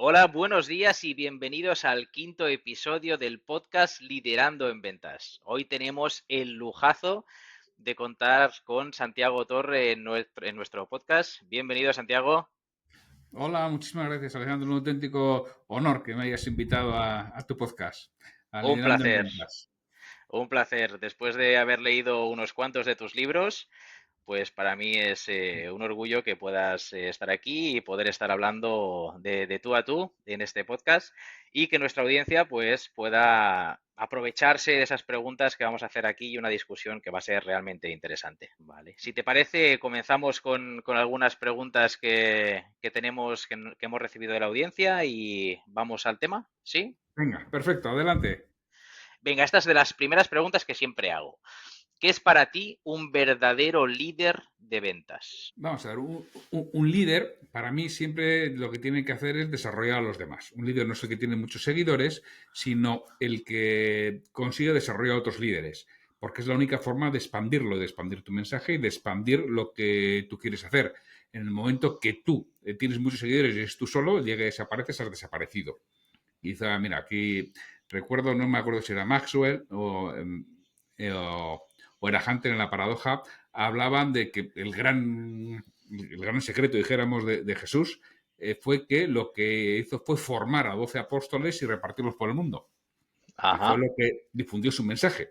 Hola, buenos días y bienvenidos al quinto episodio del podcast Liderando en Ventas. Hoy tenemos el lujazo de contar con Santiago Torre en nuestro podcast. Bienvenido, Santiago. Hola, muchísimas gracias, Alejandro. Un auténtico honor que me hayas invitado a tu podcast, a Un Liderando en placer, Ventas. un placer. Después de haber leído unos cuantos de tus libros, pues para mí es un orgullo que puedas estar aquí y poder estar hablando de tú a tú en este podcast y que nuestra audiencia pues pueda aprovecharse de esas preguntas que vamos a hacer aquí y una discusión que va a ser realmente interesante. Vale. Si te parece, comenzamos con algunas preguntas que tenemos, que hemos recibido de la audiencia y vamos al tema. ¿Sí? Venga, perfecto, adelante. Venga, esta es de las primeras preguntas que siempre hago. ¿Qué es para ti un verdadero líder de ventas? Vamos a ver, un líder, para mí siempre lo que tiene que hacer es desarrollar a los demás. Un líder no es el que tiene muchos seguidores, sino el que consigue desarrollar a otros líderes, porque es la única forma de expandirlo, de expandir tu mensaje y de expandir lo que tú quieres hacer. En el momento que tú tienes muchos seguidores y eres tú solo, llega y desapareces, has desaparecido. Quizá, mira, aquí recuerdo, no me acuerdo si era Maxwell eh, o, o era Hunter en la paradoja, hablaban de que el gran secreto, dijéramos, de Jesús fue que lo que hizo fue formar a 12 apóstoles y repartirlos por el mundo. Y fue Ajá. lo que difundió su mensaje.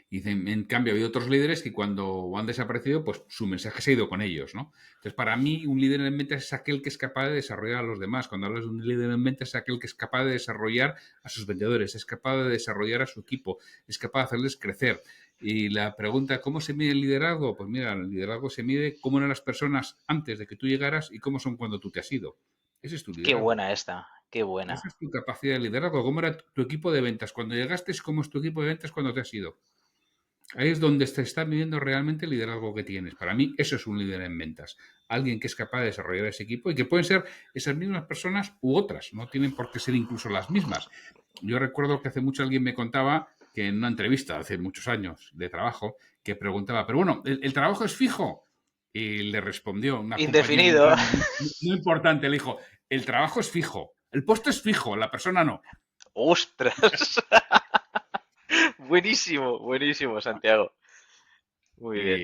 Y dicen, en cambio, hay otros líderes que cuando han desaparecido, pues su mensaje se ha ido con ellos, ¿no? Entonces, para mí, un líder en ventas es aquel que es capaz de desarrollar a los demás. Cuando hablas de un líder en ventas es aquel que es capaz de desarrollar a sus vendedores, es capaz de desarrollar a su equipo, es capaz de hacerles crecer. Y la pregunta, ¿cómo se mide el liderazgo? Pues mira, el liderazgo se mide cómo eran las personas antes de que tú llegaras y cómo son cuando tú te has ido. Ese es tu Qué liderazgo. buena esta, qué Esa buena. es tu capacidad de liderazgo. ¿Cómo era tu equipo de ventas cuando llegaste? ¿Cómo es tu equipo de ventas cuando te has ido? Ahí es donde se está midiendo realmente el liderazgo que tienes. Para mí, eso es un líder en ventas. Alguien que es capaz de desarrollar ese equipo y que pueden ser esas mismas personas u otras. No tienen por qué ser incluso las mismas. Yo recuerdo que hace mucho alguien me contaba que en una entrevista, hace muchos años de trabajo, que preguntaba, pero bueno, ¿el trabajo es fijo? Y le respondió una compañía Indefinido. muy importante, le dijo, el trabajo es fijo, el puesto es fijo, la persona no. ¡Ostras! Buenísimo, buenísimo, Santiago. Muy bien.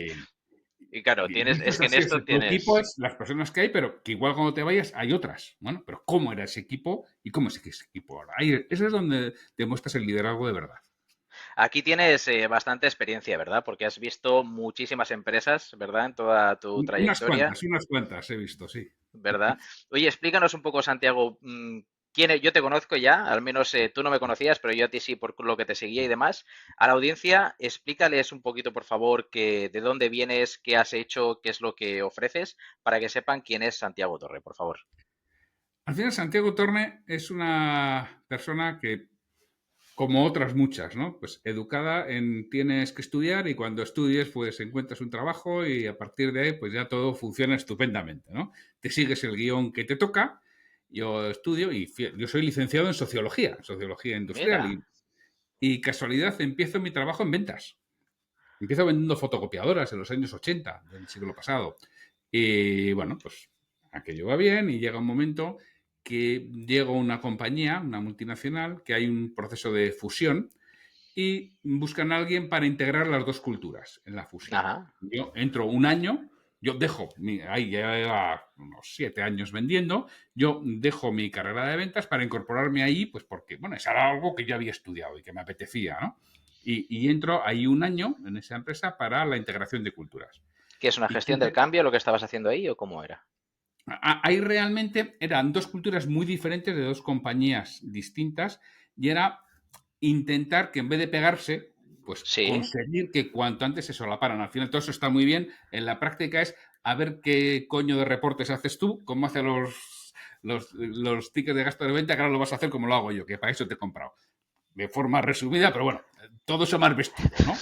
Y, Y claro, Y es esto es que en así, esto tu equipo tienes. es las personas que hay, pero que igual cuando te vayas hay otras. Bueno, pero ¿cómo era ese equipo y cómo es ese equipo ahora? Ahí, eso es donde demuestras el liderazgo de verdad. Aquí tienes bastante experiencia, ¿verdad? Porque has visto muchísimas empresas, ¿verdad? En toda tu trayectoria, Unas cuantas he visto, sí. ¿verdad? Oye, explícanos un poco, Santiago, yo te conozco ya, al menos tú no me conocías, pero yo a ti sí por lo que te seguía y demás. A la audiencia, explícales un poquito, por favor, de dónde vienes, qué has hecho, qué es lo que ofreces, para que sepan quién es Santiago Torre, por favor. Al final, Santiago Torne es una persona que, como otras muchas, ¿no? Pues educada en tienes que estudiar y cuando estudies, pues encuentras un trabajo y a partir de ahí, pues ya todo funciona estupendamente, ¿no? Te sigues el guión que te toca. Yo estudio y yo soy licenciado en sociología industrial Mira, y casualidad empiezo mi trabajo en ventas. Empiezo vendiendo fotocopiadoras en los años 80 del siglo pasado. Y bueno, pues aquello va bien y llega un momento que llega una compañía, una multinacional, que hay un proceso de fusión y buscan a alguien para integrar las dos culturas en la fusión. ajá, Yo entro un año, yo dejo, ahí ya lleva unos 7 años vendiendo, yo dejo mi carrera de ventas para incorporarme ahí, pues porque, bueno, es algo que yo había estudiado y que me apetecía, ¿no? Y entro ahí un año en esa empresa para la integración de culturas. ¿qué es una Y gestión del cambio lo que estabas haciendo ahí o cómo era? ahí realmente eran dos culturas muy diferentes de dos compañías distintas y era intentar que en vez de pegarse, pues Sí, conseguir que cuanto antes se solaparan. Al final todo eso está muy bien. En la práctica es a ver qué coño de reportes haces tú, cómo haces los tickets de gasto de venta, que ahora lo vas a hacer como lo hago yo, que para eso te he comprado. De forma resumida, pero bueno, todo eso más vestido, ¿no?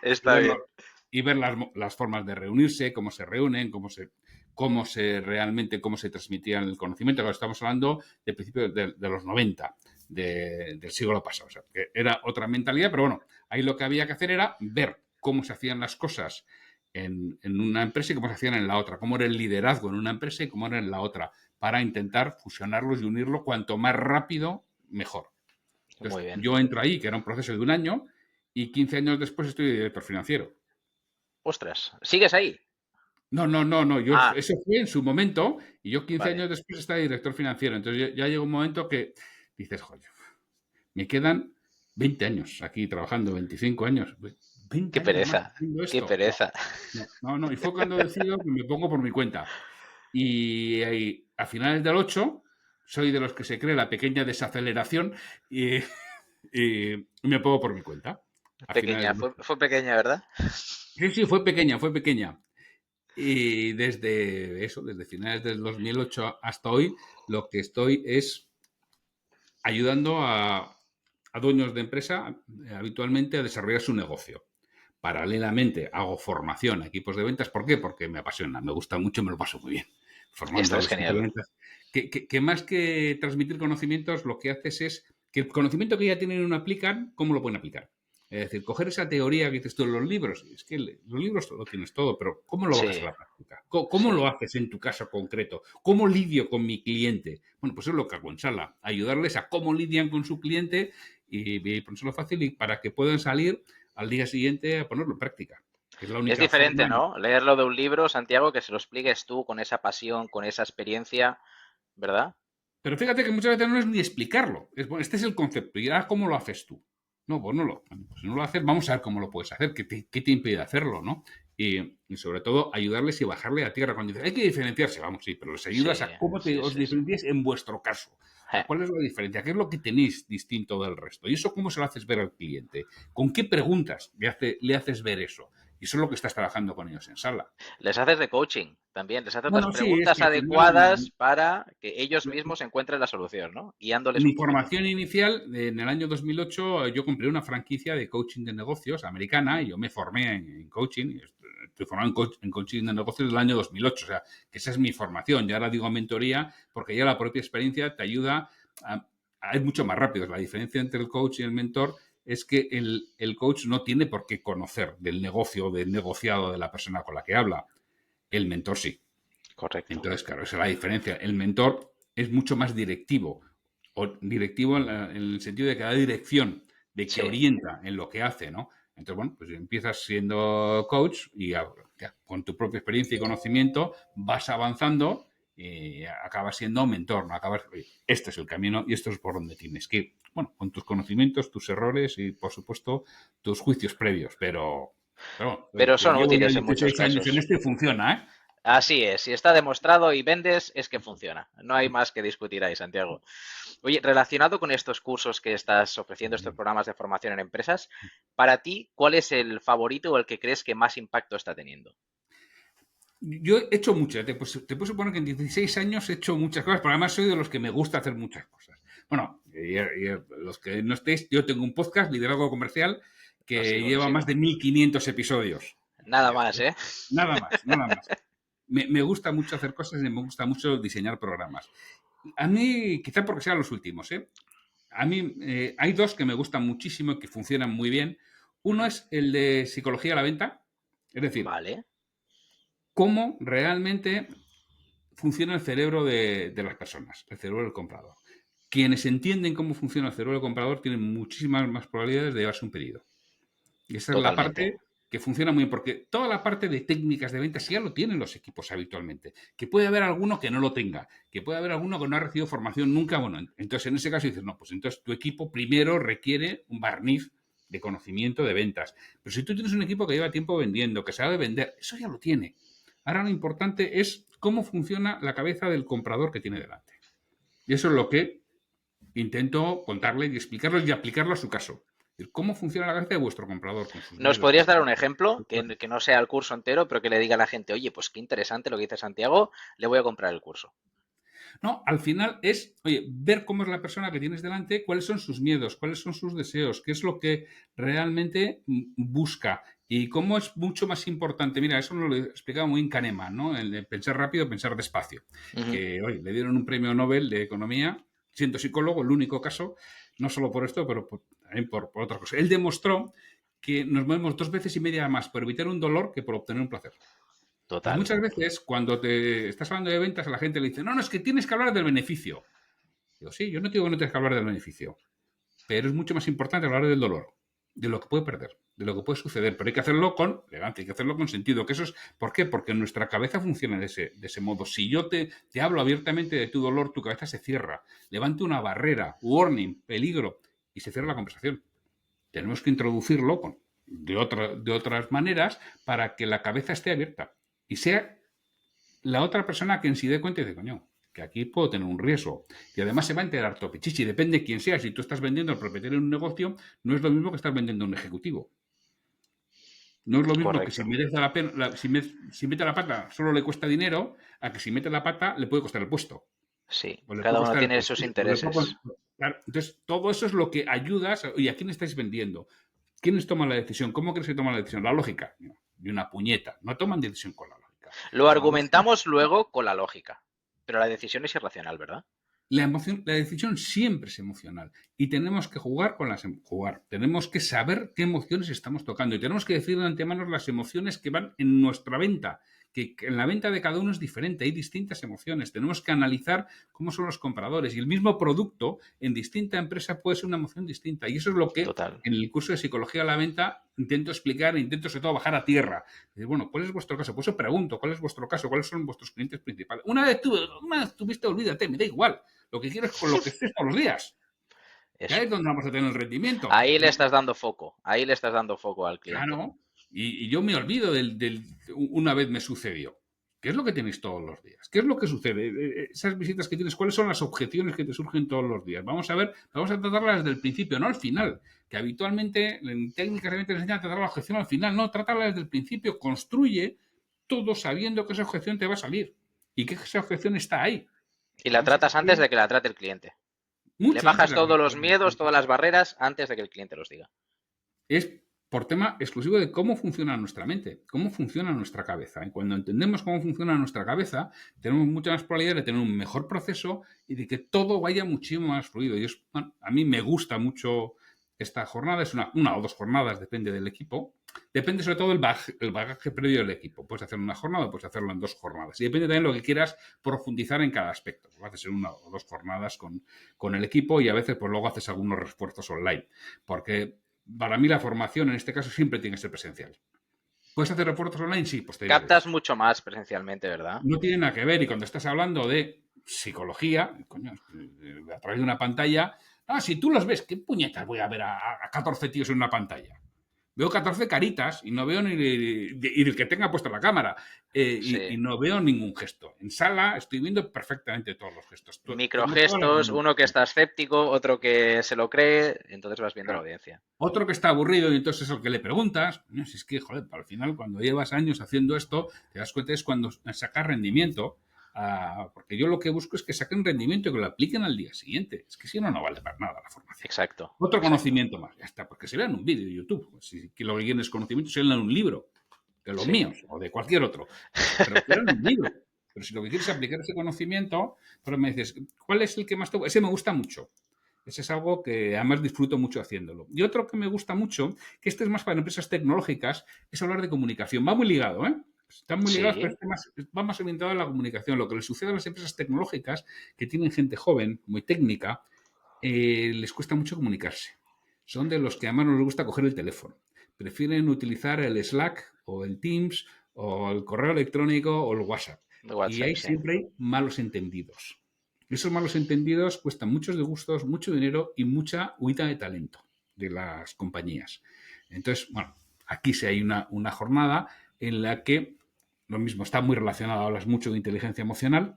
Y está verlo, bien. y ver las formas de reunirse, cómo se reúnen, cómo se transmitía el conocimiento. Claro, estamos hablando de principios de los 90 del siglo pasado. O sea, que era otra mentalidad, pero bueno, ahí lo que había que hacer era ver cómo se hacían las cosas en una empresa y cómo se hacían en la otra, cómo era el liderazgo en una empresa y cómo era en la otra, para intentar fusionarlos y unirlo cuanto más rápido, mejor. Muy Entonces, bien. yo entro ahí, que era un proceso de 1 año, y 15 años después estoy de director financiero. Ostras, ¿sigues ahí? No. Ah, Eso fue en su momento, y yo 15 vale. años después estaba de director financiero. Entonces ya llega un momento que dices, joder, me quedan 20 años aquí trabajando, 25 años. 20 Qué años más pereza, haciendo qué esto. No, pereza. no. Y fue cuando decido que me pongo por mi cuenta. Y ahí, a finales del 8 soy de los que se cree la pequeña desaceleración y, y me pongo por mi cuenta. A finales Pequeña, del fue, 8. fue pequeña, ¿verdad? Sí, fue pequeña, fue pequeña. Y desde eso, desde finales del 2008 hasta hoy, lo que estoy es ayudando a dueños de empresa habitualmente a desarrollar su negocio. Paralelamente hago formación a equipos de ventas. ¿Por qué? Porque me apasiona, me gusta mucho y me lo paso muy bien. Formando Esto a es los equipos de genial. ventas. Que más que transmitir conocimientos, lo que haces es que el conocimiento que ya tienen y no aplican, ¿cómo lo pueden aplicar? Es decir, coger esa teoría que dices tú en los libros, es que los libros lo tienes todo, pero ¿cómo lo bajas Sí, a la práctica? ¿Cómo sí. lo haces en tu caso concreto? ¿Cómo lidio con mi cliente? Bueno, pues es lo que hago en Sala, ayudarles a cómo lidian con su cliente y ponérselo fácil y para que puedan salir al día siguiente a ponerlo en práctica, que es la Es única diferente, forma. ¿no? Leerlo de un libro, Santiago, que se lo expliques tú con esa pasión, con esa experiencia, ¿verdad? Pero fíjate que muchas veces no es ni explicarlo. Es, bueno, este es el concepto. ¿Y ahora cómo lo haces tú? No, pues no lo, pues si no lo haces, vamos a ver cómo lo puedes hacer. ¿Qué te impide hacerlo? ¿No? Y sobre todo, ayudarles y bajarle a tierra. Cuando dices, hay que diferenciarse, vamos, sí, pero les Sí, ayudas a cómo sí, os sí, sí. diferenciáis en vuestro caso. O sea, ¿cuál es la diferencia? ¿Qué es lo que tenéis distinto del resto? ¿Y eso cómo se lo haces ver al cliente? ¿Con qué preguntas le haces ver eso? Y eso es lo que estás trabajando con ellos en Sala. Les haces de coaching también, les haces las Bueno, sí, es preguntas que al final adecuadas para que ellos mismos encuentren la solución, ¿no? Guiándoles mi un poquito. formación inicial, en el año 2008, yo compré una franquicia de coaching de negocios americana y yo me formé en coaching. Estoy formado en coaching de negocios del año 2008. O sea, que esa es mi formación. Y ahora digo mentoría porque ya la propia experiencia te ayuda a ir mucho más rápido. La diferencia entre el coach y el mentor es que el coach no tiene por qué conocer del negocio, del negociado de la persona con la que habla. El mentor sí. Correcto. Entonces, claro, esa es la diferencia. El mentor es mucho más directivo, o directivo en el sentido de que da dirección, de que Sí. orienta en lo que hace, ¿no? Entonces, bueno, pues empiezas siendo coach y ya, con tu propia experiencia y conocimiento vas avanzando y acabas siendo mentor, ¿no? Acabas, oye, este es el camino y esto es por donde tienes que ir. Bueno, con tus conocimientos, tus errores y, por supuesto, tus juicios previos, pero oye, Pero que son llevo ya útiles en muchos 16 años en casos. esto y funciona, ¿eh? Así es, si está demostrado y vendes, es que funciona. No hay más que discutir ahí, Santiago. Oye, relacionado con estos cursos que estás ofreciendo, estos programas de formación en empresas, para ti, ¿cuál es el favorito o el que crees que más impacto está teniendo? Yo he hecho muchas, te puedo suponer que en 16 años he hecho muchas cosas, pero además soy de los que me gusta hacer muchas cosas. Bueno, y los que no estéis, yo tengo un podcast, Liderazgo Comercial, Lo que sigo, lo lleva más sigo. de 1500 episodios. Nada más, ¿eh? Nada más, nada más. Me gusta mucho hacer cosas y me gusta mucho diseñar programas. A mí, quizá porque sean los últimos, ¿eh? A mí hay dos que me gustan muchísimo y que funcionan muy bien. Uno Ujú. es el de psicología a la venta, es decir, Vale, cómo realmente funciona el cerebro de las personas, el cerebro del comprador. Quienes entienden cómo funciona el cerebro del comprador tienen muchísimas más probabilidades de llevarse un pedido. Y esa es la totalmente. parte que funciona muy bien, porque toda la parte de técnicas de ventas ya lo tienen los equipos habitualmente. Que puede haber alguno que no lo tenga, que puede haber alguno que no ha recibido formación nunca. Bueno, entonces en ese caso dices, no, pues entonces tu equipo primero requiere un barniz de conocimiento de ventas. Pero si tú tienes un equipo que lleva tiempo vendiendo, que sabe vender, eso ya lo tiene. Ahora lo importante es cómo funciona la cabeza del comprador que tiene delante. Y eso es lo que intento contarle y explicarlo y aplicarlo a su caso. ¿Cómo funciona la cabeza de vuestro comprador con sus ¿Nos miedos, podrías sus dar un ejemplo frustraciones? que no sea el curso entero, pero que le diga a la gente, oye, pues qué interesante lo que dice Santiago, le voy a comprar el curso? No, al final es, oye, ver cómo es la persona que tienes delante, cuáles son sus miedos, cuáles son sus deseos, qué es lo que realmente busca y cómo es mucho más importante. Mira, eso nos lo explicaba muy en Kahneman, ¿no? El de pensar rápido, pensar despacio. Ujú. Que, oye, le dieron un premio Nobel de Economía, siendo psicólogo, el único caso, no solo por esto, pero también por otras cosas. Él demostró que nos movemos 2 veces y media más por evitar un dolor que por obtener un placer. Entonces, Total. muchas veces, cuando te estás hablando de ventas, a la gente le dice, no, no, es que tienes que hablar del beneficio. Digo, sí, yo no digo que no tienes que hablar del beneficio, pero es mucho más importante hablar del dolor, de lo que puede perder, de lo que puede suceder, pero hay que hacerlo con elegancia, hay que hacerlo con sentido. Que eso es, ¿por qué? Porque nuestra cabeza funciona de ese modo. Si yo te hablo abiertamente de tu dolor, tu cabeza se cierra, levanta una barrera, warning, peligro, y se cierra la conversación. Tenemos que introducirlo de otras maneras para que la cabeza esté abierta y sea la otra persona quien se dé cuenta y dice, coño, que aquí puedo tener un riesgo. Y además se va a enterar topichichi, depende de quién sea. Si tú estás vendiendo al propietario de un negocio, no es lo mismo que estás vendiendo a un ejecutivo. No es lo mismo que si Correcto. mete la, pena, si mete la pata solo le cuesta dinero, a que si mete la pata le puede costar el puesto. Sí, O le puede cada uno costar el tiene puesto. sus intereses. Claro, entonces, todo eso es lo que ayudas. ¿Y a quién estáis vendiendo? ¿Quiénes toman la decisión? ¿Cómo crees que toman la decisión? La lógica. No, de una puñeta. No toman decisión con la lógica. Lo La lógica. argumentamos luego con la lógica, pero la decisión es irracional, ¿verdad? La decisión siempre es emocional y tenemos que jugar con jugar. Tenemos que saber qué emociones estamos tocando y tenemos que decir de antemano las emociones que van en nuestra venta, que en la venta de cada uno es diferente, hay distintas emociones. Tenemos que analizar cómo son los compradores y el mismo producto en distinta empresa puede ser una emoción distinta y eso es lo que Total. en el curso de psicología de la venta intento explicar, intento sobre todo bajar a tierra. Decir, bueno, ¿cuál es vuestro caso? Pues os pregunto, ¿cuál es vuestro caso? ¿Cuáles son vuestros clientes principales? Una vez tuviste, olvídate, me da igual. Lo que quiero es con lo que estés todos los días. Que ahí Eso. es donde vamos a tener el rendimiento. Ahí le No, estás dando foco. Ahí le estás dando foco al cliente. claro. Y yo me olvido una vez me sucedió. ¿Qué es lo que tenéis todos los días? ¿Qué es lo que sucede? Esas visitas que tienes, ¿cuáles son las objeciones que te surgen todos los días? Vamos a ver, vamos a tratarlas desde el principio, no al final. Que habitualmente en técnicas realmente les enseñan a tratar la objeción al final. No, trátala desde el principio. Construye todo sabiendo que esa objeción te va a salir. Y que esa objeción está ahí. Y la Vamos a tratas antes construir de que la trate el cliente. Le mucho antes bajas de todos los la. miedos, todas las barreras antes de que el cliente los diga. Es por tema exclusivo de cómo funciona nuestra mente, cómo funciona nuestra cabeza. Y cuando entendemos cómo funciona nuestra cabeza, tenemos mucha más probabilidad de tener un mejor proceso y de que todo vaya muchísimo más fluido. Y bueno, a mí me gusta mucho esta jornada, es una o dos jornadas, depende del equipo. Depende sobre todo del bagaje previo del equipo. Puedes hacer una jornada, puedes hacerlo en 2 jornadas. Y depende también de lo que quieras profundizar en cada aspecto. Lo haces en 1 o 2 jornadas con el equipo y a veces pues luego haces algunos refuerzos online. Porque para mí la formación en este caso siempre tiene que ser presencial. ¿Puedes hacer refuerzos online? Sí, Captas posteriores. mucho más presencialmente, ¿verdad? No tiene nada que ver y cuando estás hablando de psicología, coño, a través de una pantalla, si tú los ves, ¿qué puñetas voy a ver a 14 tíos en una pantalla? Veo 14 caritas y no veo ni el que tenga puesta la cámara y Sí. no veo ningún gesto. En sala estoy viendo perfectamente todos los gestos. Tengo toda la Microgestos, uno que comunicación. está escéptico, otro que se lo cree, entonces vas viendo la Claro. audiencia. Otro que está aburrido y entonces es el que le preguntas. No, si es que, joder, al final cuando llevas años haciendo esto, te das cuenta es cuando sacas rendimiento. Porque yo lo que busco es que saquen rendimiento y que lo apliquen al día siguiente. Es que si no, no vale para nada la formación. Exacto, Otro exacto. conocimiento más, ya está, porque se vean un vídeo de YouTube. Si lo que quieren es conocimiento, se lean un libro, de los Sí. míos o de cualquier otro. Pero que lean un libro. Pero si lo que quieres es aplicar ese conocimiento, pero me dices, ¿cuál es el que más te gusta? Ese me gusta mucho. Ese es algo que además disfruto mucho haciéndolo. Y otro que me gusta mucho, que este es más para empresas tecnológicas, es hablar de comunicación. Va muy ligado, ¿eh? Están muy ligados, pero Sí, va más orientado a la comunicación. Lo que le sucede a las empresas tecnológicas que tienen gente joven, muy técnica, les cuesta mucho comunicarse. Son de los que además no les gusta coger el teléfono. Prefieren utilizar el Slack o el Teams o el correo electrónico o el WhatsApp. de Y WhatsApp, ahí sí. siempre hay malos entendidos. Esos malos entendidos cuestan muchos disgustos, mucho dinero y mucha huida de talento de las compañías. Entonces, bueno, aquí sí hay una jornada en la que lo mismo está muy relacionado, hablas mucho de inteligencia emocional,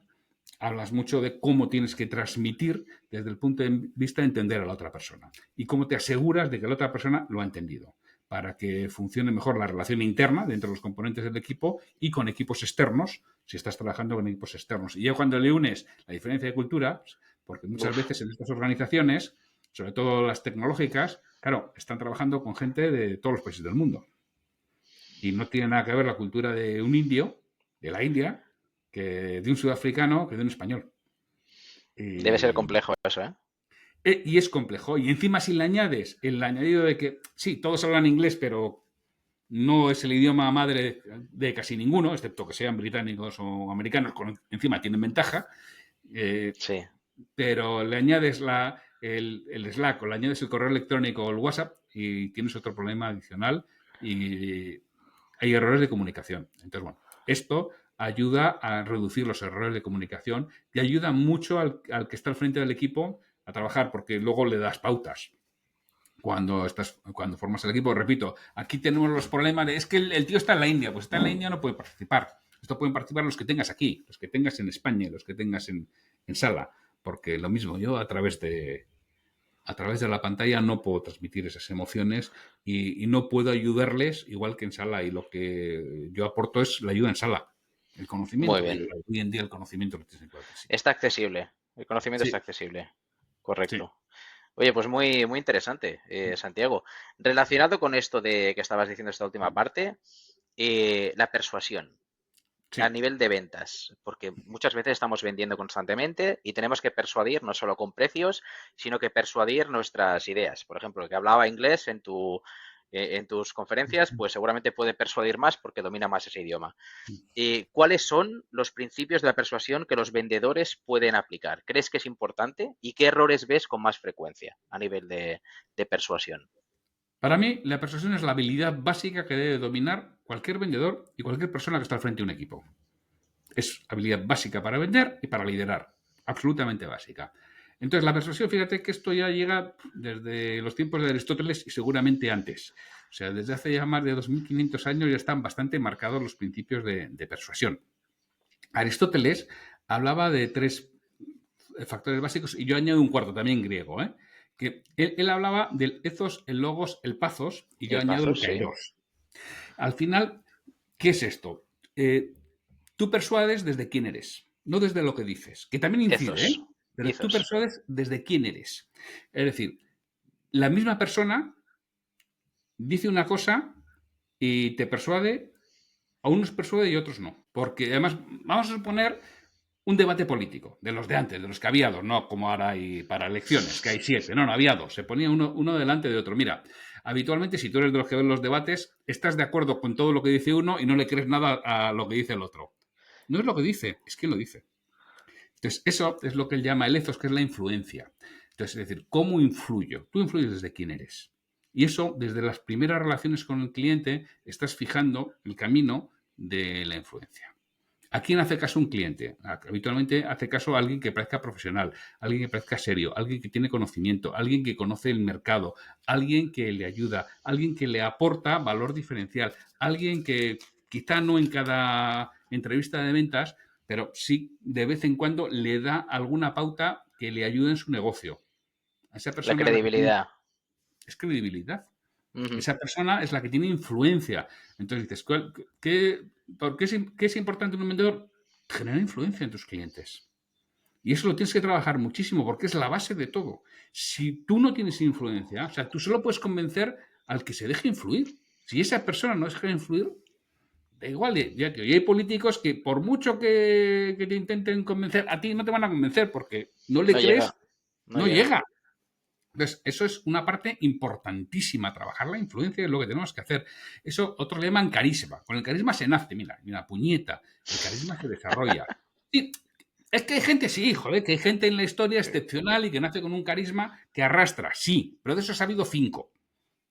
hablas mucho de cómo tienes que transmitir desde el punto de vista de entender a la otra persona y cómo te aseguras de que la otra persona lo ha entendido para que funcione mejor la relación interna dentro de los componentes del equipo y con equipos externos, si estás trabajando con equipos externos. Y ya cuando le unes la diferencia de cultura, porque muchas Uf, veces en estas organizaciones, sobre todo las tecnológicas, claro, están trabajando con gente de todos los países del mundo. Y no tiene nada que ver la cultura de un indio, de la India, que de un sudafricano, que de un español. debe ser Y, complejo eso, ¿eh? Y es complejo. Y encima si le añades el añadido de que, sí, todos hablan inglés, pero no es el idioma madre de casi ninguno, excepto que sean británicos o americanos, encima tienen ventaja, eh, Sí. pero le añades el Slack o le añades el correo electrónico o el WhatsApp y tienes otro problema adicional y hay errores de comunicación. Entonces, bueno, esto ayuda a reducir los errores de comunicación y ayuda mucho al que está al frente del equipo a trabajar porque luego le das pautas cuando formas el equipo. Repito, aquí tenemos los problemas de es que el tío está en la India, pues está en la India, no puede participar. Esto pueden participar los que tengas aquí, los que tengas en España, los que tengas en sala, porque lo mismo, yo a través de la pantalla no puedo transmitir esas emociones y no puedo ayudarles igual que en sala, y lo que yo aporto es la ayuda en sala, el Muy conocimiento, y bien. hoy en día el conocimiento lo tienes en cualquier sitio. Está accesible. El conocimiento está Sí, accesible. sí. Correcto. Oye, pues muy, muy interesante, Santiago. Relacionado con esto de que estabas diciendo esta última parte, la persuasión a Sí. nivel de ventas, porque muchas veces estamos vendiendo constantemente y tenemos que persuadir no solo con precios, sino que persuadir nuestras ideas. Por ejemplo, el que hablaba inglés en tus conferencias, pues seguramente puede persuadir más porque domina más ese idioma. ¿Cuáles son los principios de la persuasión que los vendedores pueden aplicar? ¿Crees que es importante? ¿Y qué errores ves con más frecuencia a nivel de persuasión? Para mí, la persuasión es la habilidad básica que debe dominar cualquier vendedor y cualquier persona que está al frente de un equipo. Es habilidad básica para vender y para liderar. Absolutamente básica. Entonces, la persuasión, fíjate que esto ya llega desde los tiempos de Aristóteles y seguramente antes. O sea, desde hace ya más de 2500 años ya están bastante marcados los principios de persuasión. Aristóteles hablaba de tres factores básicos y yo añado un cuarto, también griego, ¿eh? Que él hablaba del ethos, el logos, el pathos y Y yo el añado paso, el sí. kairos. Al final, ¿qué es esto? Tú persuades desde quién eres, no desde lo que dices, que también incide, Ethos. ¿eh? Pero tú Ethos. persuades desde quién eres. Es decir, la misma persona dice una cosa y te persuade, a unos persuade y a otros no. Porque además, vamos a suponer un debate político, de los de antes, de los que había dos, no como ahora hay para elecciones, que hay 7, no, no, había dos, se ponía uno delante de otro. Mira, habitualmente si tú eres de los que ven los debates, estás de acuerdo con todo lo que dice uno y no le crees nada a lo que dice el otro. No es lo que dice, es quién lo dice. Entonces, eso es lo que él llama el ethos, que es la influencia. Entonces, es decir, ¿cómo influyo? Tú influyes desde quién eres. Y eso, desde las primeras relaciones con el cliente, estás fijando el camino de la influencia. ¿A quién hace caso un cliente? Habitualmente hace caso a alguien que parezca profesional, alguien que parezca serio, alguien que tiene conocimiento, alguien que conoce el mercado, alguien que le ayuda, alguien que le aporta valor diferencial, alguien que quizá no en cada entrevista de ventas, pero sí de vez en cuando le da alguna pauta que le ayude en su negocio. A esa La persona es la que tiene credibilidad. es credibilidad. Ujú. Esa persona es la que tiene influencia. Entonces dices, ¿por qué es importante en un vendedor? Generar influencia en tus clientes. Y eso lo tienes que trabajar muchísimo porque es la base de todo. Si tú no tienes influencia, o sea, tú solo puedes convencer al que se deje influir. Si esa persona no deja influir, da igual, ya que hoy hay políticos que por mucho que te intenten convencer, a ti no te van a convencer porque no le No llega. crees, No no llega. llega. Entonces, eso es una parte importantísima. Trabajar la influencia es lo que tenemos que hacer. Eso otros le llaman carisma. Con el carisma se nace, mira, puñeta. El carisma se desarrolla. Sí, es que hay gente, sí, joder, que hay gente en la historia excepcional y que nace con un carisma que arrastra, sí, pero de eso ha habido 5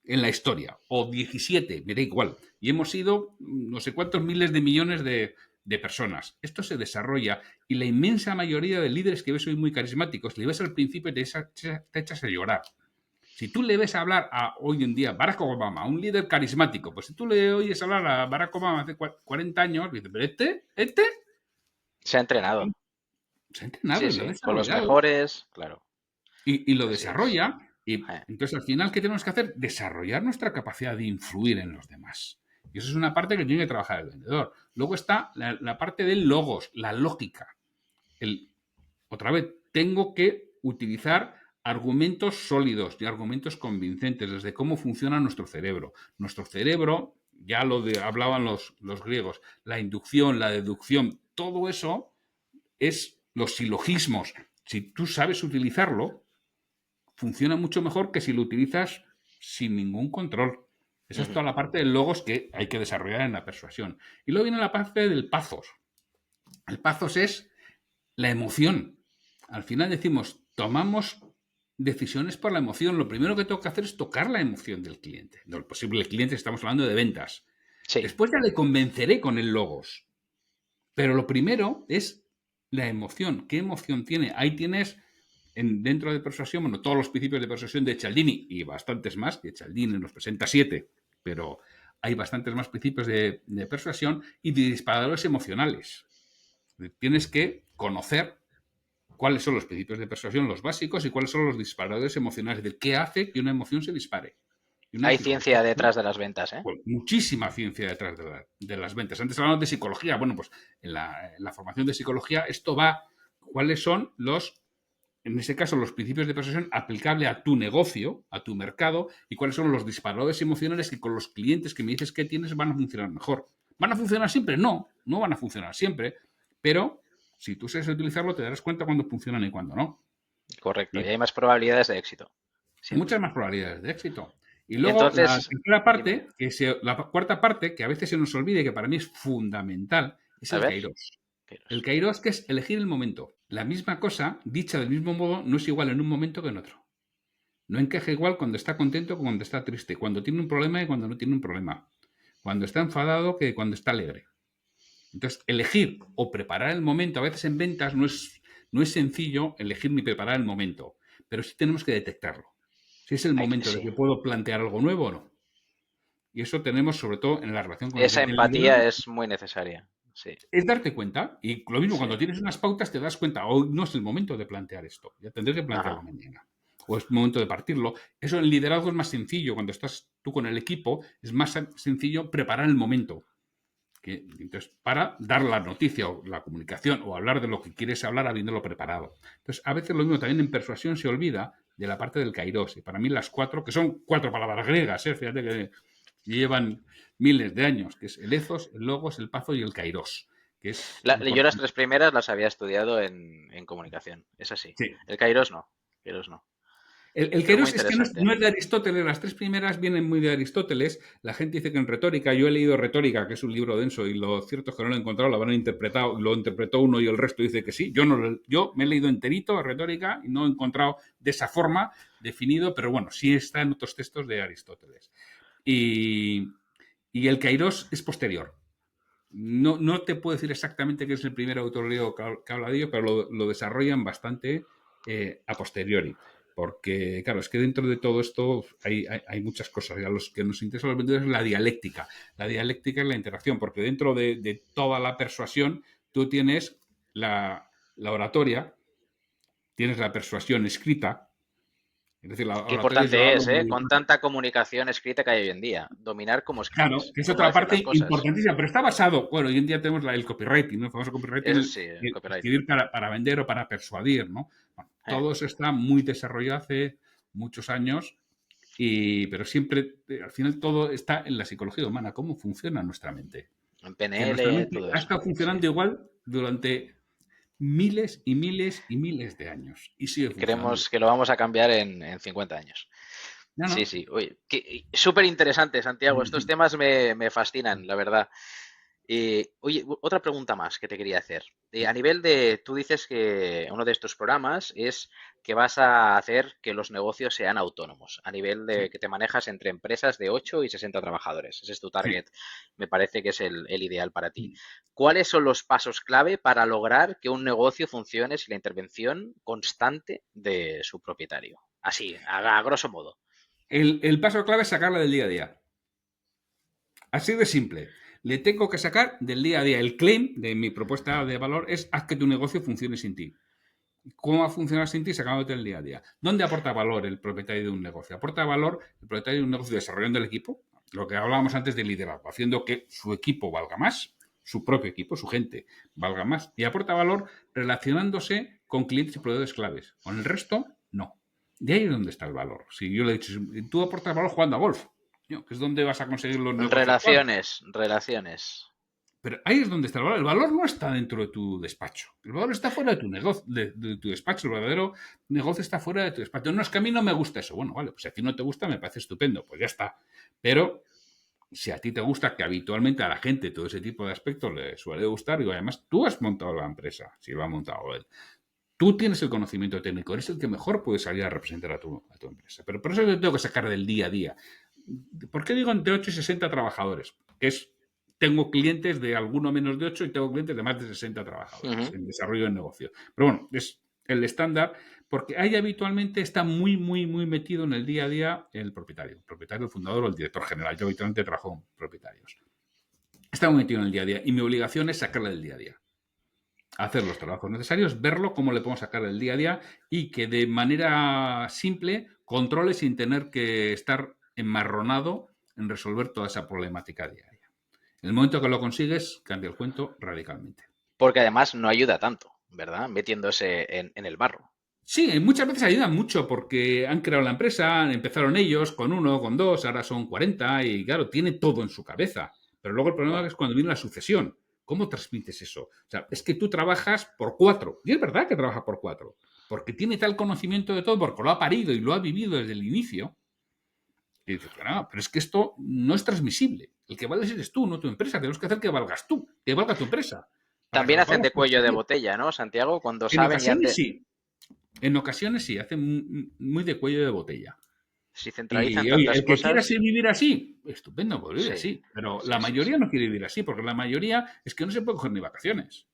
en la historia, o 17, me da igual. Y hemos sido no sé cuántos miles de millones de personas. Esto se desarrolla y la inmensa mayoría de líderes que ves hoy muy carismáticos, le ves al principio y te echas a llorar. Si tú le ves hablar a hoy en día Barack Obama, un líder carismático, pues si tú le oyes hablar a Barack Obama hace 40 años, dices, pero este Se ha entrenado. se ha entrenado Sí, y lo ha sí. Con los desarrollado. mejores, claro. Y lo Así es. desarrolla. Y entonces, al final, ¿qué tenemos que hacer? Desarrollar nuestra capacidad de influir en los demás. Y eso es una parte que tiene que trabajar el vendedor. Luego está la parte del logos, la lógica. El, otra vez, tengo que utilizar argumentos sólidos y argumentos convincentes desde cómo funciona nuestro cerebro. Nuestro cerebro, ya hablaban los griegos, la inducción, la deducción, todo eso es los silogismos. Si tú sabes utilizarlo, funciona mucho mejor que si lo utilizas sin ningún control. Esa es toda la parte de logos que hay que desarrollar en la persuasión. Y luego viene la parte del pathos. El pathos es la emoción. Al final decimos, tomamos decisiones por la emoción. Lo primero que tengo que hacer es tocar la emoción del cliente. Del posible cliente, estamos hablando de ventas. Sí. Después ya le convenceré con el logos. Pero lo primero es la emoción. ¿Qué emoción tiene? Ahí tienes dentro de persuasión, bueno, todos los principios de persuasión de Cialdini y bastantes más, que Cialdini nos presenta 7, pero hay bastantes más principios de persuasión y de disparadores emocionales. Tienes que conocer cuáles son los principios de persuasión, los básicos, y cuáles son los disparadores emocionales, de qué hace que una emoción se dispare. Hay ciencia detrás de las ventas, ¿eh? Pues muchísima ciencia detrás de las ventas. Antes hablamos de psicología. Bueno, pues en la formación de psicología esto va, cuáles son en ese caso, los principios de persuasión aplicables a tu negocio, a tu mercado, y cuáles son los disparadores emocionales que con los clientes que me dices que tienes van a funcionar mejor. ¿Van a funcionar siempre? No, no van a funcionar siempre, pero si tú sabes utilizarlo te darás cuenta cuando funcionan y cuando no. Correcto, y hay más probabilidades de éxito. Siempre. Muchas más probabilidades de éxito. Y luego entonces, la tercera parte, la cuarta parte, que a veces se nos olvida y que para mí es fundamental, es el kairos. El kairos, que es elegir el momento. La misma cosa, dicha del mismo modo, no es igual en un momento que en otro. No encaja igual cuando está contento que cuando está triste, cuando tiene un problema y cuando no tiene un problema, cuando está enfadado que cuando está alegre. Entonces, elegir o preparar el momento, a veces en ventas no es sencillo elegir ni preparar el momento, pero sí tenemos que detectarlo. Si es el momento de que puedo plantear algo nuevo o no. Y eso tenemos sobre todo en la relación con esa empatía es muy necesaria. Sí. Es darte cuenta, y lo mismo cuando tienes unas pautas te das cuenta, hoy no es el momento de plantear esto, ya tendré que plantearlo mañana, o es el momento de partirlo. Eso en liderazgo es más sencillo, cuando estás tú con el equipo es más sencillo preparar el momento. Entonces, para dar la noticia o la comunicación o hablar de lo que quieres hablar habiéndolo preparado. Entonces, a veces lo mismo también en persuasión se olvida de la parte del kairos, y para mí las 4, que son 4 palabras griegas, fíjate que llevan miles de años, que es el ethos, el logos, el pathos y el kairos. Que es yo las 3 primeras las había estudiado en comunicación, es así. Sí. El kairos no. El kairos es que no es de Aristóteles, las 3 primeras vienen muy de Aristóteles. La gente dice que en retórica, yo he leído Retórica, que es un libro denso, y lo cierto es que no lo he encontrado, lo habrán interpretado, lo interpretó uno y el resto dice que sí. Yo me he leído enterito Retórica y no he encontrado de esa forma definido, pero bueno, sí está en otros textos de Aristóteles. Y el kairos es posterior. No te puedo decir exactamente qué es el primer autor griego que habla de ello, pero lo desarrollan bastante a posteriori. Porque, claro, es que dentro de todo esto hay muchas cosas. Y a los que nos interesa los vendedores es la dialéctica. La dialéctica es la interacción, porque dentro de toda la persuasión tú tienes la oratoria, tienes la persuasión escrita. Es decir, qué importante es, con tanta comunicación escrita que hay hoy en día. Dominar cómo escribes. Claro, que es otra parte importantísima, pero está basado, bueno, hoy en día tenemos el copywriting, ¿no? El famoso copywriting, el escribir para vender o para persuadir, ¿no? Bueno, todo eso está muy desarrollado hace muchos años, pero siempre, al final, todo está en la psicología humana, cómo funciona nuestra mente. En PNL, todo eso. Ha estado funcionando igual durante miles y miles y miles de años. Y sigue funcionando. Creemos que lo vamos a cambiar en 50 años. No. Sí. Oye, súper interesante, Santiago. Estos temas me fascinan, la verdad. Oye, otra pregunta más que te quería hacer. A nivel tú dices que uno de estos programas es que vas a hacer que los negocios sean autónomos, a nivel de que te manejas entre empresas de 8 y 60 trabajadores. Ese es tu target. Sí. Me parece que es el ideal para ti. ¿Cuáles son los pasos clave para lograr que un negocio funcione sin la intervención constante de su propietario? Así, a grosso modo. El paso clave es sacarla del día a día. Así de simple. Le tengo que sacar del día a día. El claim de mi propuesta de valor es haz que tu negocio funcione sin ti. ¿Cómo va a funcionar sin ti? Sacándote del día a día. ¿Dónde aporta valor el propietario de un negocio? Aporta valor el propietario de un negocio desarrollando el equipo, lo que hablábamos antes de liderazgo, haciendo que su equipo valga más, su propio equipo, su gente, valga más. Y aporta valor relacionándose con clientes y proveedores claves. Con el resto, no. De ahí es donde está el valor. Si yo le he dicho, tú aportas valor jugando a golf, que es donde vas a conseguir los negocios. Relaciones. Pero ahí es donde está el valor. El valor no está dentro de tu despacho. El valor está fuera de tu negocio, de tu despacho. El verdadero negocio está fuera de tu despacho. No, es que a mí no me gusta eso. Bueno, vale, pues si a ti no te gusta, me parece estupendo. Pues ya está. Pero si a ti te gusta, que habitualmente a la gente todo ese tipo de aspectos le suele gustar, y además tú has montado la empresa, si lo ha montado él. Tú tienes el conocimiento técnico, eres el que mejor puede salir a representar a tu empresa. Pero por eso te tengo que sacar del día a día. ¿Por qué digo entre 8 y 60 trabajadores? Tengo clientes de alguno menos de 8 y tengo clientes de más de 60 trabajadores en desarrollo de negocio. Pero bueno, es el estándar, porque ahí habitualmente está muy, muy, muy metido en el día a día el propietario, el fundador o el director general. Yo habitualmente trabajo con propietarios. Está muy metido en el día a día y mi obligación es sacarle del día a día. Hacer los trabajos necesarios, verlo, cómo le podemos sacar del día a día y que de manera simple controle sin tener que estar enmarronado en resolver toda esa problemática diaria. En el momento que lo consigues, cambia el cuento radicalmente. Porque además no ayuda tanto, ¿verdad? Metiéndose en el barro. Sí, muchas veces ayudan mucho porque han creado la empresa, empezaron ellos con 1, con 2, ahora son 40 y claro, tiene todo en su cabeza. Pero luego el problema es cuando viene la sucesión. ¿Cómo transmites eso? O sea, es que tú trabajas por 4. Y es verdad que trabaja por 4. Porque tiene tal conocimiento de todo, porque lo ha parido y lo ha vivido desde el inicio. Y dices, no, pero es que esto no es transmisible. El que vales eres tú, no tu empresa. Tenemos que hacer que valgas tú, que valga tu empresa. Para que También lo hacen puedas de cuello de conseguir. botella, ¿no, Santiago? Cuando En saben y ocasiones antes, sí. En ocasiones sí, hacen muy de cuello de botella. si centralizan Y oye, tantas el que quiera cosas, así vivir así, estupendo, pues vive sí, así. Pero sí, la sí, mayoría sí. no quiere vivir así, porque la mayoría es que no se puede coger ni vacaciones.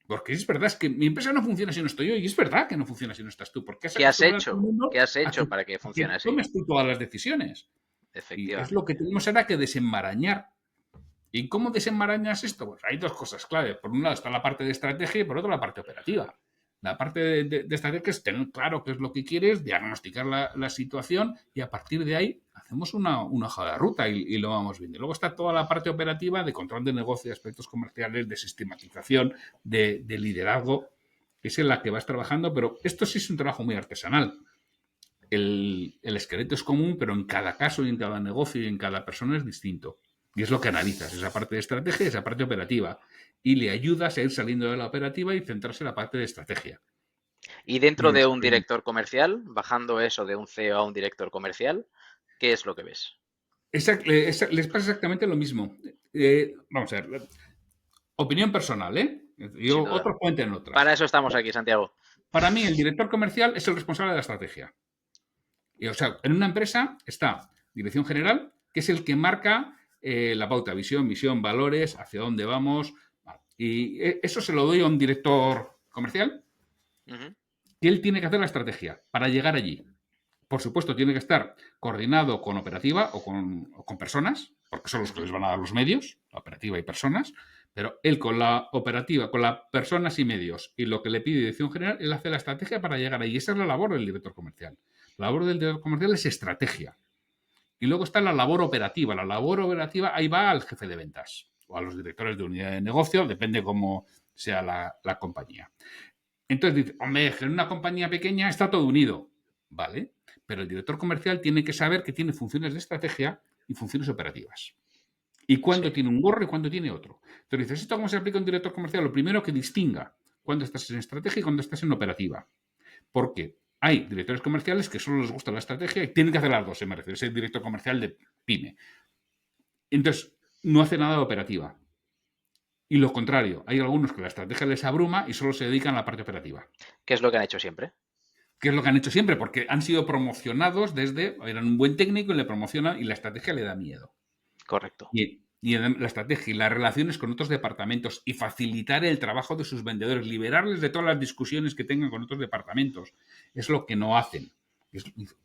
Porque es verdad, es que mi empresa no funciona si no estoy yo, y es verdad que no funciona si no estás tú, porque has ¿Qué has acostumbrado a todo el hecho? mundo ¿Qué has a hecho para que a que funcione así? tomes tú todas las decisiones. Y es lo que Efectivamente. tenemos ahora que desenmarañar. ¿Y cómo desenmarañas esto? Pues hay dos cosas clave. Por un lado está la parte de estrategia y por otro la parte operativa. La parte de estrategia es tener claro qué es lo que quieres, diagnosticar la situación y a partir de ahí hacemos una hoja de ruta y lo vamos viendo. Luego está toda la parte operativa de control de negocio, de aspectos comerciales, de sistematización, de liderazgo, que es en la que vas trabajando, pero esto sí es un trabajo muy artesanal. El esqueleto es común, pero en cada caso y en cada negocio y en cada persona es distinto. Y es lo que analizas, esa parte de estrategia y esa parte operativa. Y le ayudas a ir saliendo de la operativa y centrarse en la parte de estrategia. Y Y dentro de un desarrollo. director comercial, bajando eso de un CEO a un director comercial, ¿qué es lo que ves? Les pasa exactamente lo mismo. Vamos a ver, opinión personal, ¿eh? Sin Yo, duda. otros pueden tener otras. Para eso estamos aquí, Santiago. Para mí, el director comercial es el responsable de la estrategia. Y, o sea, en una empresa está dirección general, que es el que marca la pauta, visión, misión, valores, hacia dónde vamos. Y eso se lo doy a un director comercial Ujú. y él tiene que hacer la estrategia para llegar allí. Por supuesto, tiene que estar coordinado con operativa o con personas, porque son los que Ujú. les van a dar los medios, la operativa y personas, pero él con la operativa, con las personas y medios y lo que le pide dirección general, él hace la estrategia para llegar ahí. Esa es la labor del director comercial. La labor del director comercial es estrategia. Y luego está la labor operativa. La labor operativa, ahí va al jefe de ventas o a los directores de unidad de negocio, depende cómo sea la compañía. Entonces dice, hombre, en una compañía pequeña está todo unido. Vale, pero el director comercial tiene que saber que tiene funciones de estrategia y funciones operativas. Y Sí, cuándo tiene un gorro y cuándo tiene otro. Entonces dices, ¿esto cómo se aplica a un director comercial? Lo primero que distinga cuándo estás en estrategia y cuándo estás en operativa. Porque hay directores comerciales que solo les gusta la estrategia y tienen que hacer las dos, se me refiero. Es el director comercial de pyme. Entonces, no hace nada de operativa. Y lo contrario, hay algunos que la estrategia les abruma y solo se dedican a la parte operativa. ¿qué es lo que han hecho siempre? Que es lo que han hecho siempre, porque han sido promocionados eran un buen técnico y le promocionan y la estrategia le da miedo. Correcto. Y la estrategia y las relaciones con otros departamentos y facilitar el trabajo de sus vendedores, liberarles de todas las discusiones que tengan con otros departamentos, es lo que no hacen.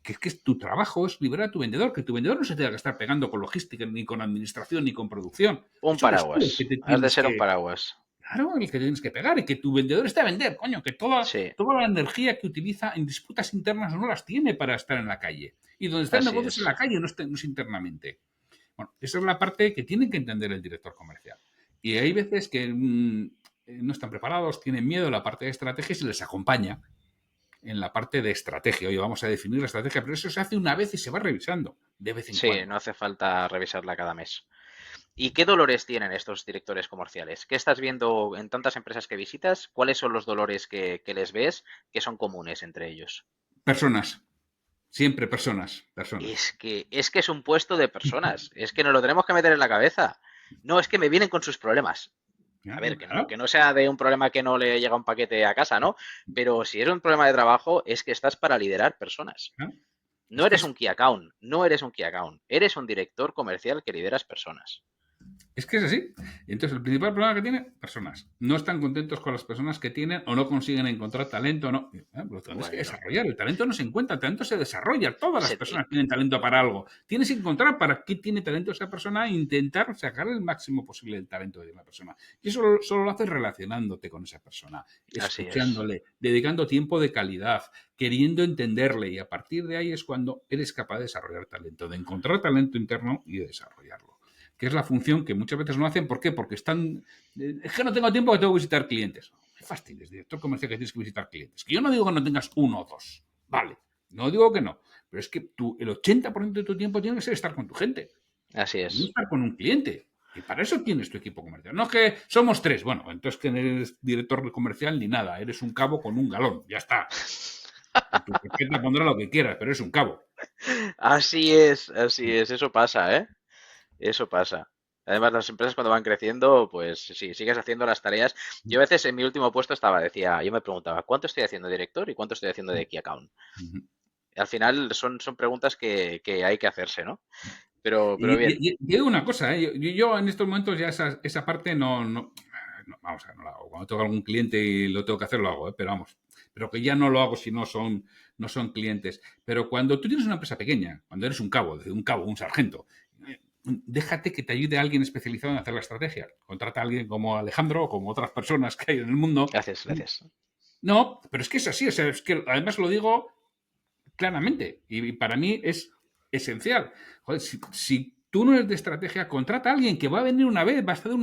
Que tu trabajo es liberar a tu vendedor, que tu vendedor no se tenga que estar pegando con logística, ni con administración, ni con producción. Un Eso eres tú paraguas. el que te Has de tienes ser un que, paraguas. claro, el que tienes que pegar y que tu vendedor esté a vender, coño, que Sí, toda la energía que utiliza en disputas internas no las tiene para estar en la calle. Y donde está el así negocio es en es. la calle, no es internamente. Bueno, esa es la parte que tiene que entender el director comercial. Y hay veces que no están preparados, tienen miedo a la parte de estrategia y se les acompaña en la parte de estrategia. Oye, vamos a definir la estrategia, pero eso se hace una vez y se va revisando de vez en Sí, no cuando. hace falta revisarla cada mes. ¿Y qué dolores tienen estos directores comerciales? ¿Qué estás viendo en tantas empresas que visitas? ¿Cuáles son los dolores que les ves que son comunes entre ellos? Personas. Siempre personas. Personas. Es que es un puesto de personas. Es que nos lo tenemos que meter en la cabeza. No, es que me vienen con sus problemas. A ver, Claro. que no sea de un problema que no le llega un paquete a casa, ¿no? Pero si es un problema de trabajo, es que estás para liderar personas. Claro. No Es que eres un key account, no eres un key account, eres un director comercial que lideras personas. es así. Y entonces, el principal problema que tiene, personas. No están contentos con las personas que tienen o no consiguen encontrar talento. No. Lo tienes que Bueno, desarrollar. El talento no se encuentra, el talento se desarrolla. Todas las se- personas tienen talento para algo. Tienes que encontrar para qué tiene talento esa persona e intentar sacar el máximo posible del talento de una persona. Y eso solo lo haces relacionándote con esa persona, así es, escuchándole, dedicando tiempo de calidad, queriendo entenderle. Y a partir de ahí es cuando eres capaz de desarrollar talento, de encontrar talento interno y de desarrollarlo, que es la función que muchas veces no hacen. ¿Por qué? Porque están... Es que no tengo tiempo, que tengo que visitar clientes. No me fastidies, director comercial, que tienes que visitar clientes. Que yo no digo que no tengas uno o dos. Vale, no digo que no. Pero es que el 80% de tu tiempo tiene que ser estar con tu gente. así No es. estar con un cliente. Y para eso tienes tu equipo comercial. No es que somos tres. Bueno, entonces que no eres director comercial ni nada. Eres un cabo con un galón. Ya está. Y tu jefe te pondrá lo que quieras, pero eres un cabo. Así es, eso pasa, ¿eh? Eso pasa. Además, las empresas cuando van creciendo, pues sí, sigues haciendo las tareas. Yo a veces en mi último puesto yo me preguntaba, ¿cuánto estoy haciendo de director y cuánto estoy haciendo de key account? Al final son preguntas que hay que hacerse, ¿no? Pero bien, Y digo una cosa, ¿eh? Yo en estos momentos ya esa parte vamos a ver, no la hago. Cuando tengo algún cliente y lo tengo que hacer, lo hago, ¿eh? Pero vamos, pero que ya no lo hago si no son clientes. Pero cuando tú tienes una empresa pequeña, cuando eres un sargento, déjate que te ayude alguien especializado en hacer la estrategia. Contrata a alguien como Alejandro o como otras personas que hay en el mundo. gracias, gracias. No, pero es que es así, o sea, es que además lo digo claramente. Y para mí es esencial. Joder, si tú no eres de estrategia, contrata a alguien que va a venir una vez, va a estar